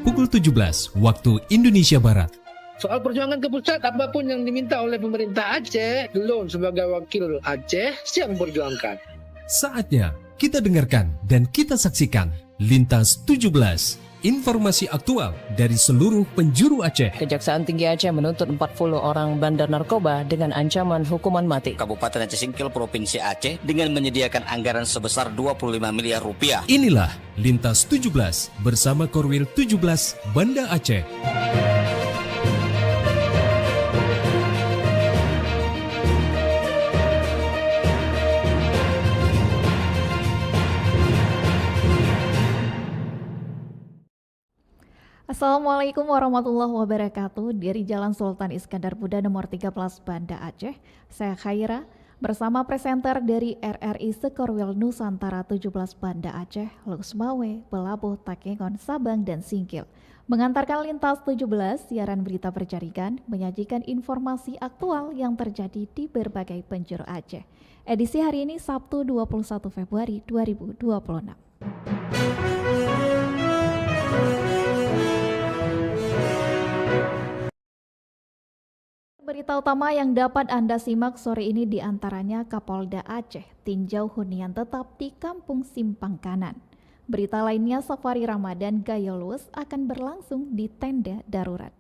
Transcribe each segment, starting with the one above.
pukul 17 waktu Indonesia Barat. Soal perjuangan ke pusat, apapun yang diminta oleh pemerintah Aceh, Lon sebagai wakil Aceh siap memperjuangkan. Saatnya kita dengarkan dan kita saksikan Lintas 17, informasi aktual dari seluruh penjuru Aceh. Kejaksaan Tinggi Aceh menuntut 40 orang bandar narkoba dengan ancaman hukuman mati. Kabupaten Aceh Singkil Provinsi Aceh dengan menyediakan anggaran sebesar 25 miliar rupiah. Inilah Lintas 17 bersama Korwil 17 Banda Aceh. Assalamualaikum warahmatullahi wabarakatuh. Dari Jalan Sultan Iskandar Muda nomor 13 Banda Aceh, saya Khaira bersama presenter dari RRI Sekorwil Nusantara 17 Banda Aceh, Luxmawe, Belabuh, Takengon, Sabang, dan Singkil. Mengantarkan Lintas 17, siaran berita berjaringan, menyajikan informasi aktual yang terjadi di berbagai penjuru Aceh. Edisi hari ini Sabtu 21 Februari 2026. Berita utama yang dapat Anda simak sore ini diantaranya Kapolda Aceh tinjau hunian tetap di Kampung Simpang Kanan. Berita lainnya Safari Ramadan Gayolus akan berlangsung di tenda darurat.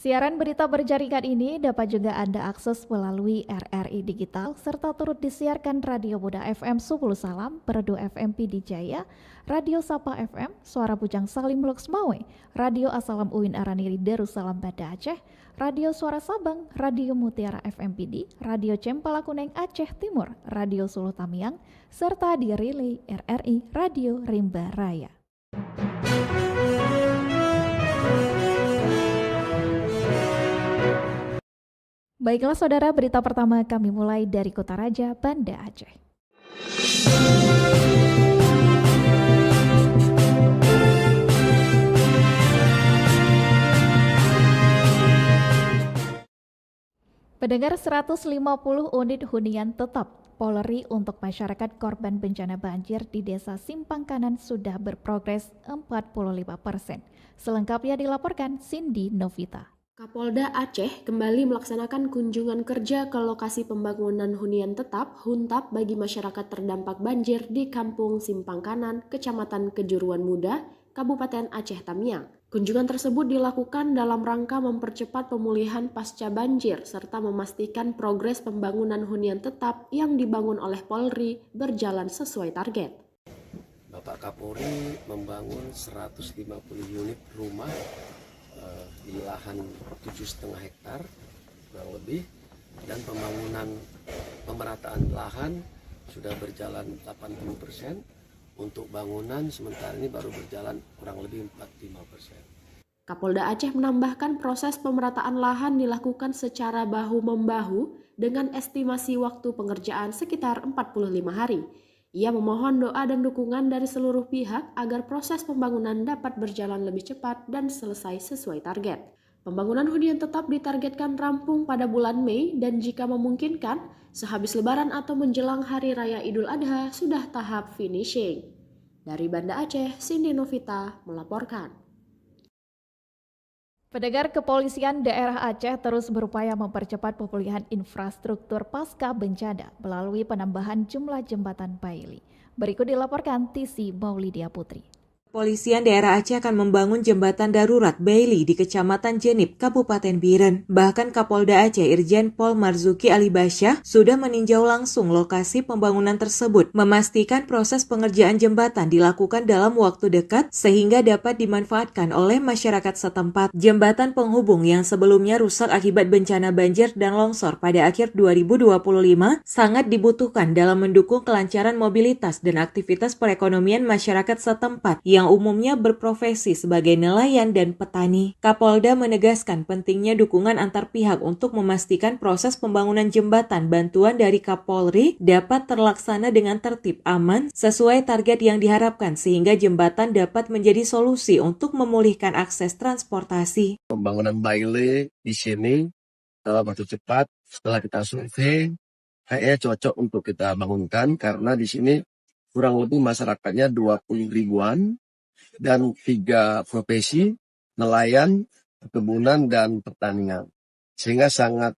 Siaran berita berjaringan ini dapat juga Anda akses melalui RRI Digital serta turut disiarkan Radio Buda FM Subul Salam, Perdu FM PD Jaya, Radio Sapa FM, Suara Bujang Salim Luxmawe, Radio Asalam Uin Araniri Darussalam Banda Aceh, Radio Suara Sabang, Radio Mutiara FM PD, Radio Cempala Kuneng Aceh Timur, Radio Sulu Tamiang, serta di relay RRI Radio Rimba Raya. Baiklah saudara, berita pertama kami mulai dari Kota Raja, Banda Aceh. Pendengar, 150 unit hunian tetap Polri untuk masyarakat korban bencana banjir di Desa Simpang Kanan sudah berprogres 45%. Selengkapnya dilaporkan Cindy Novita. Kapolda Aceh kembali melaksanakan kunjungan kerja ke lokasi pembangunan hunian tetap (Huntap) bagi masyarakat terdampak banjir di Kampung Simpang Kanan, Kecamatan Kejuruan Muda, Kabupaten Aceh Tamiang. Kunjungan tersebut dilakukan dalam rangka mempercepat pemulihan pasca banjir serta memastikan progres pembangunan hunian tetap yang dibangun oleh Polri berjalan sesuai target. Bapak Kapolri membangun 150 unit rumah di lahan 7,5 hektar kurang lebih, dan pemerataan lahan sudah berjalan 80%. Untuk bangunan sementara ini baru berjalan kurang lebih 45%. Kapolda Aceh menambahkan proses pemerataan lahan dilakukan secara bahu-membahu dengan estimasi waktu pengerjaan sekitar 45 hari. Ia memohon doa dan dukungan dari seluruh pihak agar proses pembangunan dapat berjalan lebih cepat dan selesai sesuai target. Pembangunan hunian tetap ditargetkan rampung pada bulan Mei dan jika memungkinkan, sehabis Lebaran atau menjelang Hari Raya Idul Adha sudah tahap finishing. Dari Banda Aceh, Cindy Novita melaporkan. Pendengar, kepolisian daerah Aceh terus berupaya mempercepat pemulihan infrastruktur pasca bencana melalui penambahan jumlah jembatan Bailey. Berikut dilaporkan Tisi Maulidia Putri. Kepolisian daerah Aceh akan membangun jembatan darurat Bailey di Kecamatan Jenib, Kabupaten Biren. Bahkan Kapolda Aceh Irjen Pol Marzuki Ali Basyah sudah meninjau langsung lokasi pembangunan tersebut, memastikan proses pengerjaan jembatan dilakukan dalam waktu dekat sehingga dapat dimanfaatkan oleh masyarakat setempat. Jembatan penghubung yang sebelumnya rusak akibat bencana banjir dan longsor pada akhir 2025 sangat dibutuhkan dalam mendukung kelancaran mobilitas dan aktivitas perekonomian masyarakat setempat yang umumnya berprofesi sebagai nelayan dan petani. Kapolda menegaskan pentingnya dukungan antar pihak untuk memastikan proses pembangunan jembatan bantuan dari Kapolri dapat terlaksana dengan tertib, aman, sesuai target yang diharapkan sehingga jembatan dapat menjadi solusi untuk memulihkan akses transportasi. Pembangunan Bailey di sini dalam waktu cepat setelah kita survei kayaknya cocok untuk kita bangunkan karena di sini kurang lebih masyarakatnya 20 ribuan dan 3 profesi, nelayan, perkebunan, dan pertanian. Sehingga sangat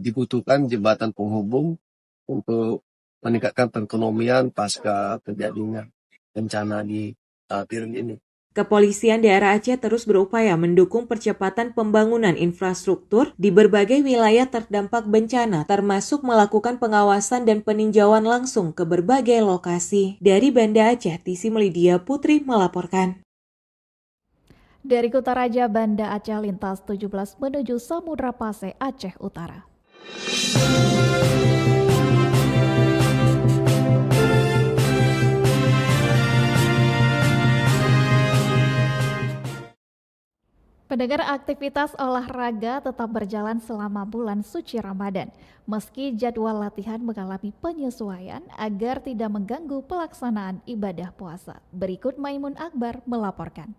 dibutuhkan jembatan penghubung untuk meningkatkan perekonomian pasca terjadinya bencana di Piren ini. Kepolisian daerah Aceh terus berupaya mendukung percepatan pembangunan infrastruktur di berbagai wilayah terdampak bencana, termasuk melakukan pengawasan dan peninjauan langsung ke berbagai lokasi. Dari Banda Aceh, Tisi Melidia Putri melaporkan. Dari Kutaraja, Banda Aceh lintas 17 menuju Samudra Pase, Aceh Utara. Pendengar, aktivitas olahraga tetap berjalan selama bulan suci Ramadan, meski jadwal latihan mengalami penyesuaian agar tidak mengganggu pelaksanaan ibadah puasa. Berikut Maimun Akbar melaporkan.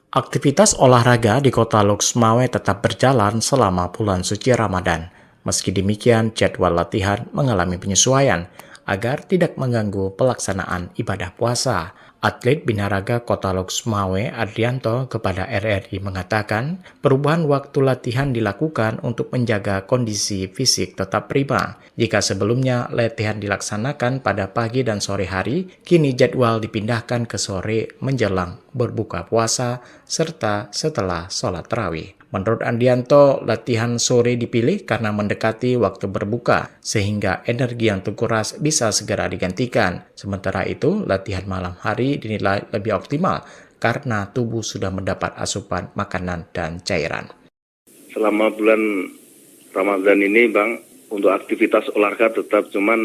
Aktivitas olahraga di kota Loksmawe tetap berjalan selama bulan suci Ramadan. Meski demikian, jadwal latihan mengalami penyesuaian agar tidak mengganggu pelaksanaan ibadah puasa. Atlet binaraga Kota Loksmawe Adrianto kepada RRI mengatakan perubahan waktu latihan dilakukan untuk menjaga kondisi fisik tetap prima. Jika sebelumnya latihan dilaksanakan pada pagi dan sore hari, kini jadwal dipindahkan ke sore menjelang berbuka puasa serta setelah sholat tarawih. Menurut Andianto, latihan sore dipilih karena mendekati waktu berbuka, sehingga energi yang terkuras bisa segera digantikan. Sementara itu, latihan malam hari dinilai lebih optimal karena tubuh sudah mendapat asupan makanan dan cairan. Selama bulan Ramadan ini, Bang, untuk aktivitas olahraga tetap, cuman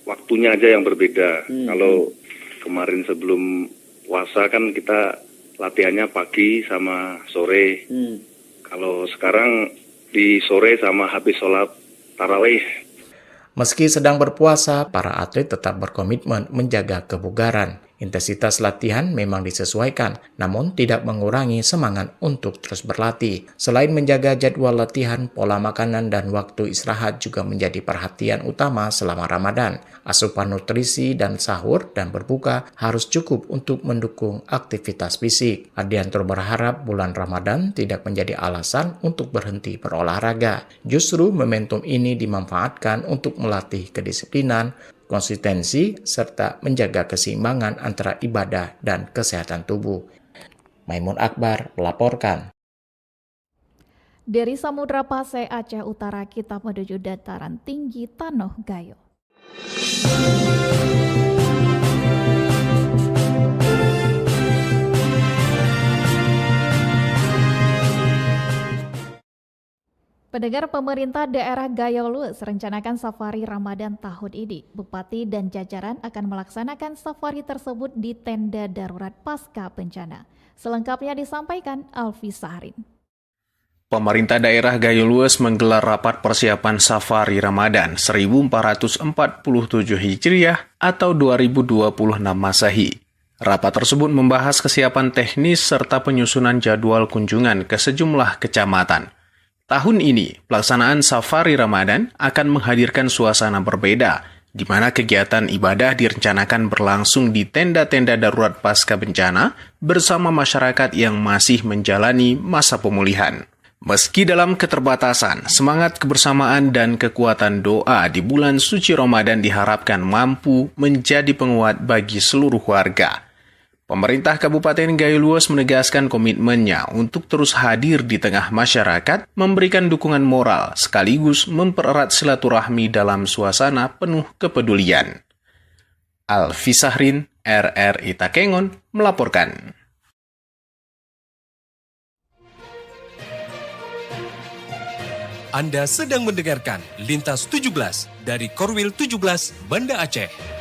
waktunya aja yang berbeda. Kalau kemarin sebelum puasa kan kita latihannya pagi sama sore. Kalau sekarang di sore sama habis sholat tarawih. Meski sedang berpuasa, para atlet tetap berkomitmen menjaga kebugaran. Intensitas latihan memang disesuaikan, namun tidak mengurangi semangat untuk terus berlatih. Selain menjaga jadwal latihan, pola makanan dan waktu istirahat juga menjadi perhatian utama selama Ramadan. Asupan nutrisi dan sahur dan berbuka harus cukup untuk mendukung aktivitas fisik. Adianto berharap bulan Ramadan tidak menjadi alasan untuk berhenti berolahraga. Justru momentum ini dimanfaatkan untuk melatih kedisiplinan, konsistensi, serta menjaga keseimbangan antara ibadah dan kesehatan tubuh. Maimun Akbar melaporkan. Dari Samudra Pase, Aceh Utara, kita menuju dataran tinggi Tanoh Gayo. Pendengar, pemerintah daerah Gayo Lues rencanakan safari Ramadan tahun ini. Bupati dan jajaran akan melaksanakan safari tersebut di tenda darurat pasca bencana. Selengkapnya disampaikan Alfi Sahrin. Pemerintah daerah Gayo Lues menggelar rapat persiapan safari Ramadan 1447 Hijriah atau 2026 Masehi. Rapat tersebut membahas kesiapan teknis serta penyusunan jadwal kunjungan ke sejumlah kecamatan. Tahun ini, pelaksanaan safari Ramadan akan menghadirkan suasana berbeda, di mana kegiatan ibadah direncanakan berlangsung di tenda-tenda darurat pasca bencana bersama masyarakat yang masih menjalani masa pemulihan. Meski dalam keterbatasan, semangat kebersamaan dan kekuatan doa di bulan suci Ramadan diharapkan mampu menjadi penguat bagi seluruh warga. Pemerintah Kabupaten Gayo Lues menegaskan komitmennya untuk terus hadir di tengah masyarakat, memberikan dukungan moral, sekaligus mempererat silaturahmi dalam suasana penuh kepedulian. Alfi Sahrin, RRI Takengon, melaporkan. Anda sedang mendengarkan Lintas 17 dari Korwil 17 Banda Aceh.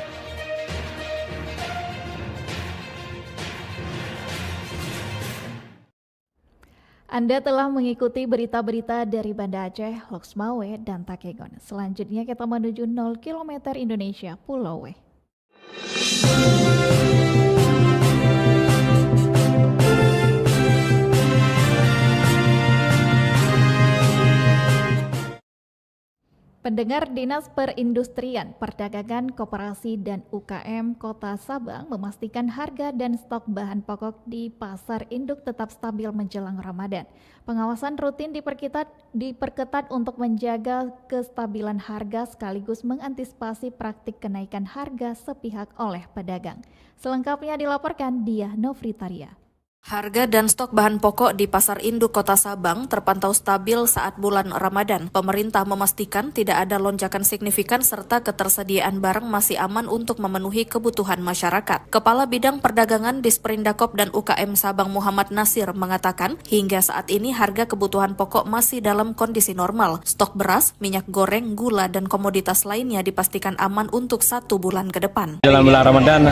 Anda telah mengikuti berita-berita dari Banda Aceh, Loksmawe, dan Takengon. Selanjutnya kita menuju 0 km Indonesia, Pulau W. Pendengar, Dinas Perindustrian, Perdagangan, Koperasi, dan UKM Kota Sabang memastikan harga dan stok bahan pokok di pasar induk tetap stabil menjelang Ramadan. Pengawasan rutin diperketat untuk menjaga kestabilan harga sekaligus mengantisipasi praktik kenaikan harga sepihak oleh pedagang. Selengkapnya dilaporkan Diah Novritaria. Harga dan stok bahan pokok di Pasar Induk Kota Sabang terpantau stabil saat bulan Ramadan. Pemerintah memastikan tidak ada lonjakan signifikan serta ketersediaan barang masih aman untuk memenuhi kebutuhan masyarakat. Kepala Bidang Perdagangan Disperindakop dan UKM Sabang Muhammad Nasir mengatakan, hingga saat ini harga kebutuhan pokok masih dalam kondisi normal. Stok beras, minyak goreng, gula, dan komoditas lainnya dipastikan aman untuk 1 bulan ke depan. Dalam bulan Ramadan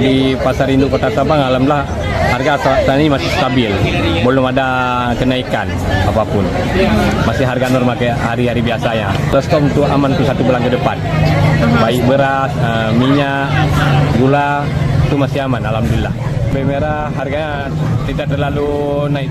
di Pasar Induk Kota Sabang, alhamdulillah harga saat ini masih stabil, belum ada kenaikan apapun, masih harga normal kayak hari-hari biasanya. Terus untuk aman untuk 1 bulan ke depan, baik beras, minyak, gula itu masih aman, alhamdulillah. Cabai merah harganya tidak terlalu naik,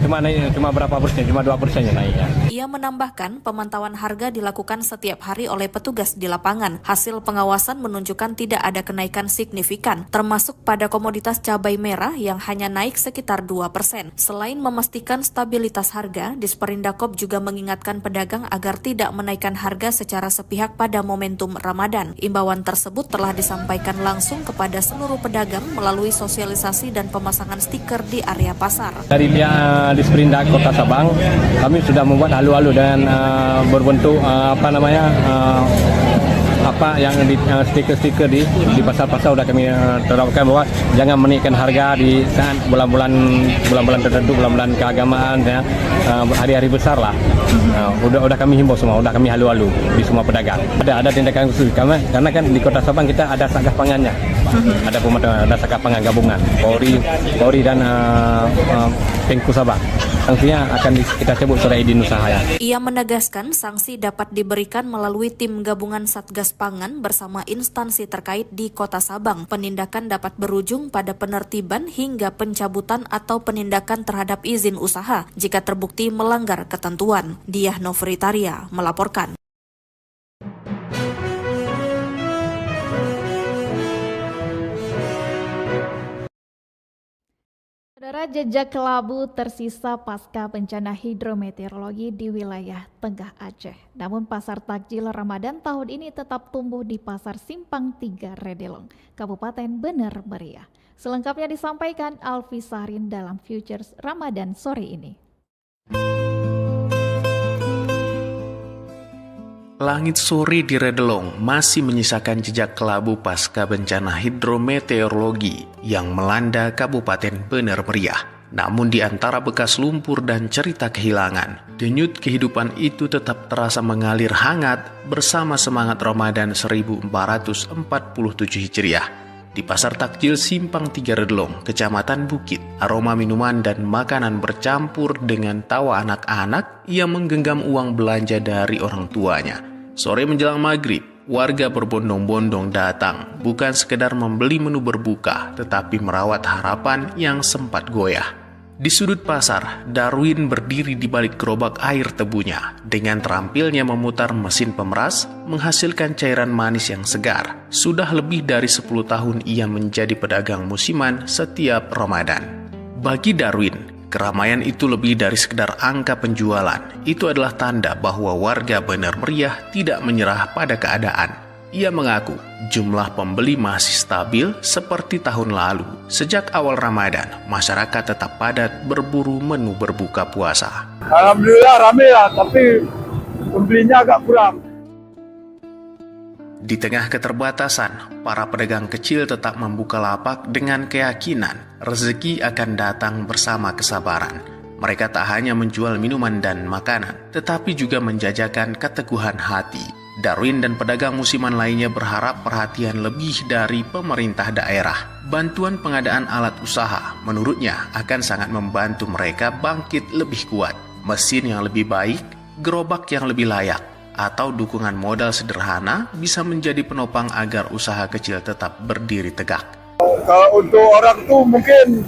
cuma berapa persen, cuma 2% naiknya. Ia menambahkan pemantauan harga dilakukan setiap hari oleh petugas di lapangan. Hasil pengawasan menunjukkan tidak ada kenaikan signifikan, termasuk pada komoditas cabai merah yang hanya naik sekitar 2%. Selain memastikan stabilitas harga, Disperindakop juga mengingatkan pedagang agar tidak menaikkan harga secara sepihak pada momentum Ramadan. Imbauan tersebut telah disampaikan langsung kepada seluruh pedagang melalui sosialisasi dan pemasangan stiker di area pasar. Dari pihak Disperindak Kota Sabang, kami sudah membuat halu-halu dan berbentuk stiker-stiker di pasar-pasar sudah kami terapkan bahwa jangan menaikkan harga di saat bulan-bulan tertentu, bulan-bulan keagamaan, hari-hari besar lah. Udah kami himbau semua, udah kami halu-halu di semua pedagang. Ada tindakan khusus karena kan di Kota Sabang kita ada satgas pangannya, ada satgas pangan gabungan, Polri dan Pemku Sabang. Sanksinya akan kita sebut surat izin usaha ya. Ia menegaskan sanksi dapat diberikan melalui tim gabungan Satgas Pangan bersama instansi terkait di Kota Sabang. Penindakan dapat berujung pada penertiban hingga pencabutan atau penindakan terhadap izin usaha jika terbukti melanggar ketentuan. Diah Novritaria melaporkan. Saudara, jejak kelabu tersisa pasca bencana hidrometeorologi di wilayah Tengah Aceh. Namun pasar takjil Ramadan tahun ini tetap tumbuh di Pasar Simpang 3 Redelong, Kabupaten Bener Meriah. Selengkapnya disampaikan Alfi Sarin dalam Futures Ramadan sore ini. Langit sore di Redelong masih menyisakan jejak kelabu pasca bencana hidrometeorologi yang melanda Kabupaten Bener Meriah. Namun di antara bekas lumpur dan cerita kehilangan, denyut kehidupan itu tetap terasa mengalir hangat bersama semangat Ramadan 1447 Hijriah. Di Pasar Takjil Simpang 3 Redelong, Kecamatan Bukit, aroma minuman dan makanan bercampur dengan tawa anak-anak yang menggenggam uang belanja dari orang tuanya. Sore menjelang maghrib, warga berbondong-bondong datang, bukan sekedar membeli menu berbuka, tetapi merawat harapan yang sempat goyah. Di sudut pasar, Darwin berdiri di balik gerobak air tebunya. Dengan terampilnya memutar mesin pemeras, menghasilkan cairan manis yang segar. Sudah lebih dari 10 tahun ia menjadi pedagang musiman setiap Ramadan. Bagi Darwin, keramaian itu lebih dari sekedar angka penjualan. Itu adalah tanda bahwa warga Bener Meriah tidak menyerah pada keadaan. Ia mengaku jumlah pembeli masih stabil seperti tahun lalu. Sejak awal Ramadan, masyarakat tetap padat berburu menu berbuka puasa. Alhamdulillah ramai lah, tapi pembelinya agak kurang. Di tengah keterbatasan, para pedagang kecil tetap membuka lapak dengan keyakinan rezeki akan datang bersama kesabaran. Mereka tak hanya menjual minuman dan makanan, tetapi juga menjajakan keteguhan hati. Darwin dan pedagang musiman lainnya berharap perhatian lebih dari pemerintah daerah. Bantuan pengadaan alat usaha menurutnya akan sangat membantu mereka bangkit lebih kuat. Mesin yang lebih baik, gerobak yang lebih layak, atau dukungan modal sederhana bisa menjadi penopang agar usaha kecil tetap berdiri tegak. Kalau untuk orang tuh mungkin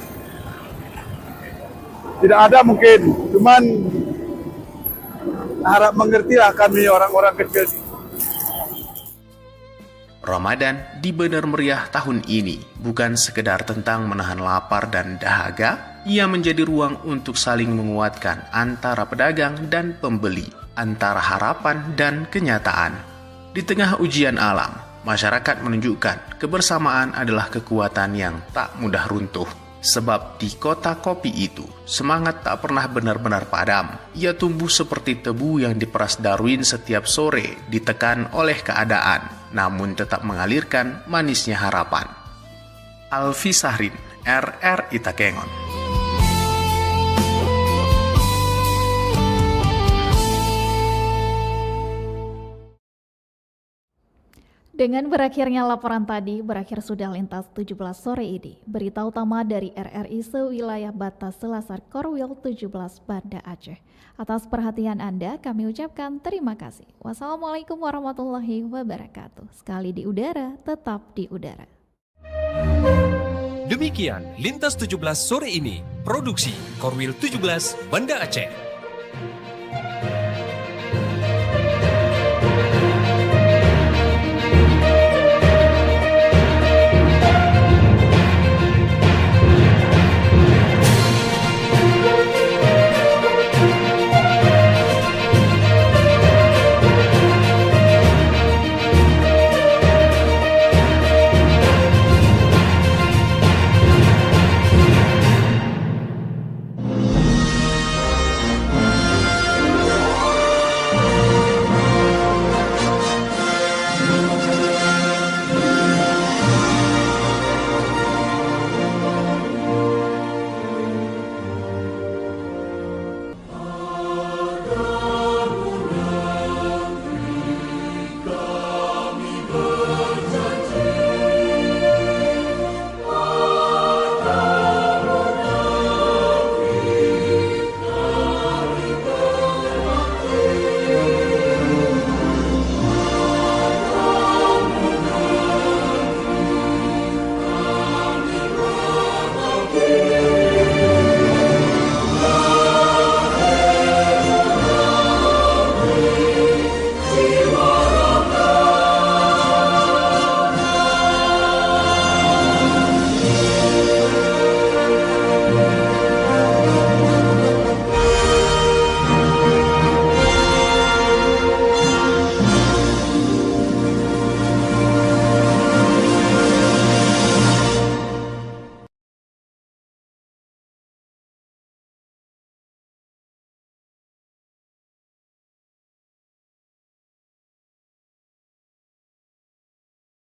tidak ada cuman harap mengerti lah kami orang-orang kecil. Ramadan di Bener Meriah tahun ini bukan sekedar tentang menahan lapar dan dahaga, ia menjadi ruang untuk saling menguatkan antara pedagang dan pembeli, antara harapan dan kenyataan. Di tengah ujian alam, masyarakat menunjukkan kebersamaan adalah kekuatan yang tak mudah runtuh. Sebab di kota kopi itu, semangat tak pernah benar-benar padam. Ia tumbuh seperti tebu yang diperas Darwin setiap sore, ditekan oleh keadaan, namun tetap mengalirkan manisnya harapan. Alfi Sahrin, RRI Takengon. Dengan berakhirnya laporan tadi, berakhir sudah lintas 17 sore ini. Berita utama dari RRI sewilayah batas Selasar Korwil 17 Banda Aceh. Atas perhatian Anda, kami ucapkan terima kasih. Wassalamualaikum warahmatullahi wabarakatuh. Sekali di udara, tetap di udara. Demikian Lintas 17 sore ini. Produksi Korwil 17 Banda Aceh.